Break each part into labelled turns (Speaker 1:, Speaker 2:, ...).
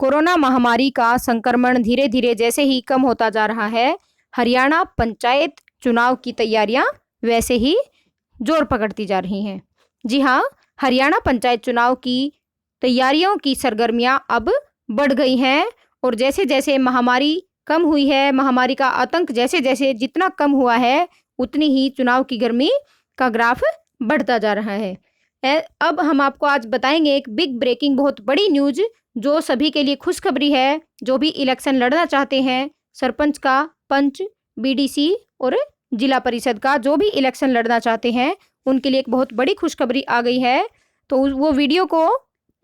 Speaker 1: Corona महामारी का संक्रमण धीरे धीरे जैसे ही कम होता जा रहा है, हरियाणा पंचायत चुनाव की तैयारियां वैसे ही जोर पकड़ती जा रही हैं। जी हाँ, हरियाणा पंचायत चुनाव की तैयारियों की सरगर्मियां अब बढ़ गई हैं और जैसे जैसे महामारी कम हुई है, महामारी का आतंक जैसे जैसे जितना कम हुआ है, उतनी ही चुनाव की गर्मी का ग्राफ बढ़ता जा रहा है। अब हम आपको आज बताएंगे एक बिग ब्रेकिंग बहुत बड़ी न्यूज जो सभी के लिए खुशखबरी है। जो भी इलेक्शन लड़ना चाहते हैं, सरपंच का, पंच, बीडीसी और जिला परिषद का जो भी इलेक्शन लड़ना चाहते हैं, उनके लिए एक बहुत बड़ी खुशखबरी आ गई है। तो वो वीडियो को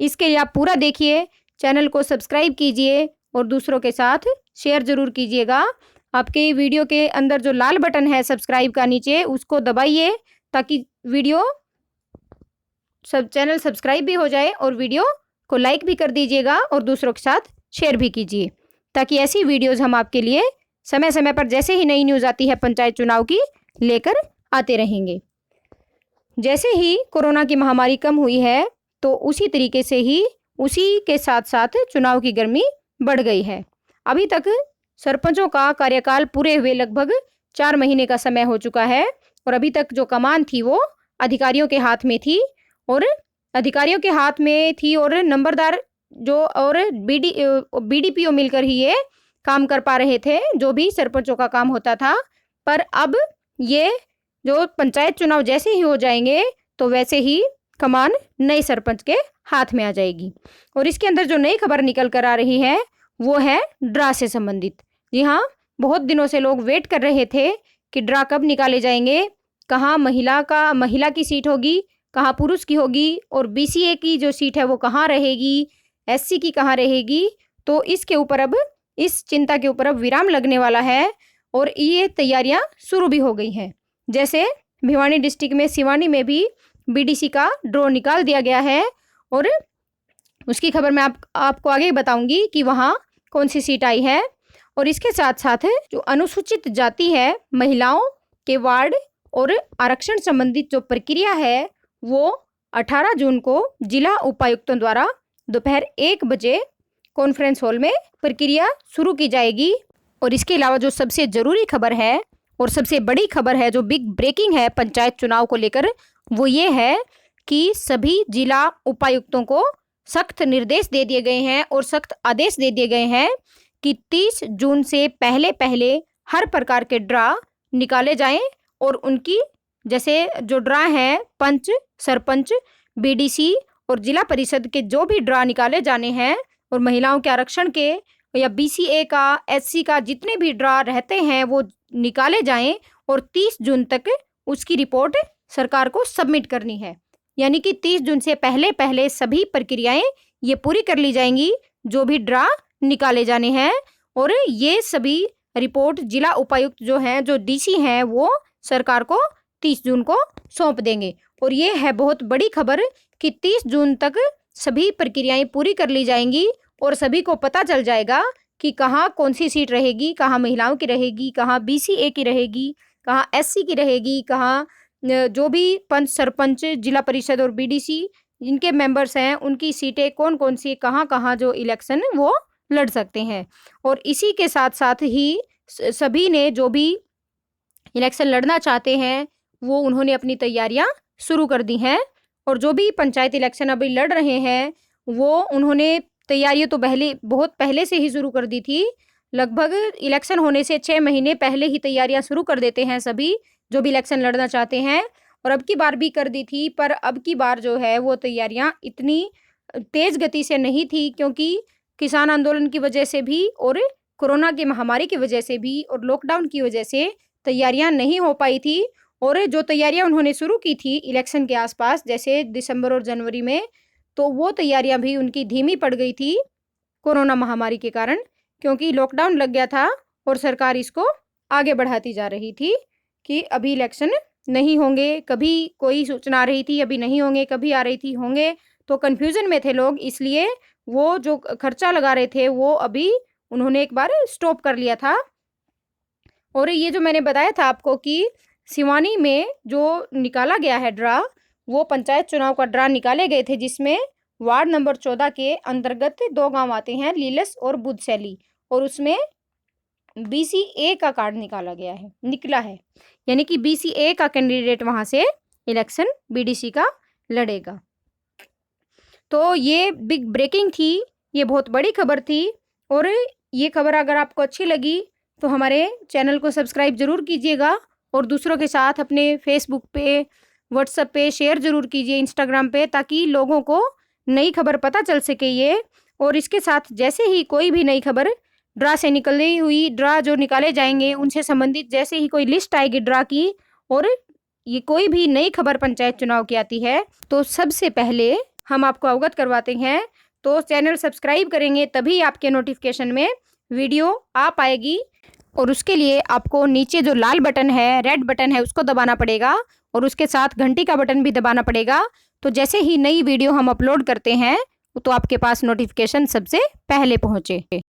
Speaker 1: इसके लिए आप पूरा देखिए, चैनल को सब्सक्राइब कीजिए और दूसरों के साथ शेयर जरूर कीजिएगा। आपके वीडियो के अंदर जो लाल बटन है सब्सक्राइब का नीचे, उसको दबाइए ताकि वीडियो चैनल सब्सक्राइब भी हो जाए और वीडियो को लाइक भी कर दीजिएगा और दूसरों के साथ शेयर भी कीजिए, ताकि ऐसी वीडियोस हम आपके लिए समय समय पर जैसे ही नई न्यूज़ आती है पंचायत चुनाव की लेकर आते रहेंगे। जैसे ही कोरोना की महामारी कम हुई है, तो उसी तरीके से ही उसी के साथ साथ चुनाव की गर्मी बढ़ गई है। अभी तक सरपंचों का कार्यकाल पूरे हुए लगभग 4 महीने का समय हो चुका है और अभी तक जो कमान थी वो अधिकारियों के हाथ में थी और नंबरदार जो और बीडीपीओ मिलकर ही ये काम कर पा रहे थे, जो भी सरपंचों का काम होता था। पर अब ये जो पंचायत चुनाव जैसे ही हो जाएंगे तो वैसे ही कमान नए सरपंच के हाथ में आ जाएगी। और इसके अंदर जो नई खबर निकल कर आ रही है वो है ड्रा से संबंधित। जी हाँ, बहुत दिनों से लोग वेट कर रहे थे कि ड्रा कब निकाले जाएंगे, कहाँ महिला की सीट होगी, कहाँ पुरुष की होगी और बीसीए की जो सीट है वो कहाँ रहेगी, एससी की कहाँ रहेगी। तो इसके ऊपर अब इस चिंता के ऊपर अब विराम लगने वाला है और ये तैयारियां शुरू भी हो गई हैं। जैसे भिवानी डिस्ट्रिक्ट में सिवानी में भी बीडीसी का ड्रॉ निकाल दिया गया है और उसकी खबर मैं आपको आगे बताऊंगी कि वहाँ कौन सी सीट आई है। और इसके साथ साथ जो अनुसूचित जाति है, महिलाओं के वार्ड और आरक्षण संबंधित जो प्रक्रिया है वो 18 जून को जिला उपायुक्तों द्वारा दोपहर 1 बजे कॉन्फ्रेंस हॉल में प्रक्रिया शुरू की जाएगी। और इसके अलावा जो सबसे जरूरी खबर है और सबसे बड़ी खबर है, जो बिग ब्रेकिंग है पंचायत चुनाव को लेकर, वो ये है कि सभी जिला उपायुक्तों को सख्त निर्देश दे दिए गए हैं और सख्त आदेश दे दिए गए हैं कि 30 जून से पहले पहले हर प्रकार के ड्रा निकाले जाएं और उनकी जैसे जो ड्रा हैं पंच, सरपंच, बीडीसी और जिला परिषद के जो भी ड्रा निकाले जाने हैं और महिलाओं के आरक्षण के या बीसीए का, एससी का जितने भी ड्रा रहते हैं वो निकाले जाएं और 30 जून तक उसकी रिपोर्ट सरकार को सबमिट करनी है। यानी कि 30 जून से पहले पहले सभी प्रक्रियाएं ये पूरी कर ली जाएंगी जो भी ड्रा निकाले जाने हैं और ये सभी रिपोर्ट जिला उपायुक्त जो हैं, जो डीसी हैं, वो सरकार को 30 जून को सौंप देंगे। और ये है बहुत बड़ी खबर कि 30 जून तक सभी प्रक्रियाएं पूरी कर ली जाएंगी और सभी को पता चल जाएगा कि कहाँ कौन सी सीट रहेगी, कहाँ महिलाओं की रहेगी, कहाँ बीसीए की रहेगी, कहाँ एससी की रहेगी, कहाँ जो भी पंच, सरपंच, जिला परिषद और बीडीसी जिनके मेंबर्स हैं उनकी सीटें कौन कौन सी, कहाँ कहाँ जो इलेक्शन वो लड़ सकते हैं। और इसी के साथ साथ ही सभी ने जो भी इलेक्शन लड़ना चाहते हैं वो उन्होंने अपनी तैयारियां शुरू कर दी हैं और जो भी पंचायत इलेक्शन अभी लड़ रहे हैं वो उन्होंने तैयारियां तो बहुत पहले से ही शुरू कर दी थी। लगभग इलेक्शन होने से 6 महीने पहले ही तैयारियां शुरू कर देते हैं सभी जो भी इलेक्शन लड़ना चाहते हैं और अब की बार भी कर दी थी। पर अब की बार जो है वो तैयारियां इतनी तेज गति से नहीं थी क्योंकि किसान आंदोलन की वजह से भी और कोरोना की महामारी की वजह से भी और लॉकडाउन की वजह से तैयारियां नहीं हो पाई थी। और जो तैयारियां उन्होंने शुरू की थी इलेक्शन के आसपास जैसे दिसंबर और जनवरी में, तो वो तैयारियां भी उनकी धीमी पड़ गई थी कोरोना महामारी के कारण, क्योंकि लॉकडाउन लग गया था और सरकार इसको आगे बढ़ाती जा रही थी कि अभी इलेक्शन नहीं होंगे। कभी कोई सूचना आ रही थी अभी नहीं होंगे, कभी आ रही थी होंगे, तो कन्फ्यूज़न में थे लोग। इसलिए वो जो खर्चा लगा रहे थे वो अभी उन्होंने एक बार स्टॉप कर लिया था। और ये जो मैंने बताया था आपको कि सिवानी में जो निकाला गया है ड्रा, वो पंचायत चुनाव का ड्रा निकाले गए थे जिसमें वार्ड नंबर 14 के अंतर्गत 2 गांव आते हैं, लीलस और बुधसैली, और उसमें BCA का कार्ड निकला है, यानी कि BCA का कैंडिडेट वहां से इलेक्शन BDC का लड़ेगा। तो ये बिग ब्रेकिंग थी, ये बहुत बड़ी खबर थी, और ये खबर अगर आपको अच्छी लगी तो हमारे चैनल को सब्सक्राइब जरूर कीजिएगा, और दूसरों के साथ अपने फेसबुक पे, व्हाट्सएप पे शेयर जरूर कीजिए, इंस्टाग्राम पे, ताकि लोगों को नई खबर पता चल सके ये। और इसके साथ जैसे ही कोई भी नई खबर ड्रा से निकली हुई, ड्रा जो निकाले जाएंगे उनसे संबंधित जैसे ही कोई लिस्ट आएगी ड्रा की, और ये कोई भी नई खबर पंचायत चुनाव की आती है, तो सबसे पहले हम आपको अवगत करवाते हैं। तो चैनल सब्सक्राइब करेंगे तभी आपके नोटिफिकेशन में वीडियो आ पाएगी, और उसके लिए आपको नीचे जो लाल बटन है, रेड बटन है, उसको दबाना पड़ेगा, और उसके साथ घंटी का बटन भी दबाना पड़ेगा। तो जैसे ही नई वीडियो हम अपलोड करते हैं तो आपके पास नोटिफिकेशन सबसे पहले पहुंचे।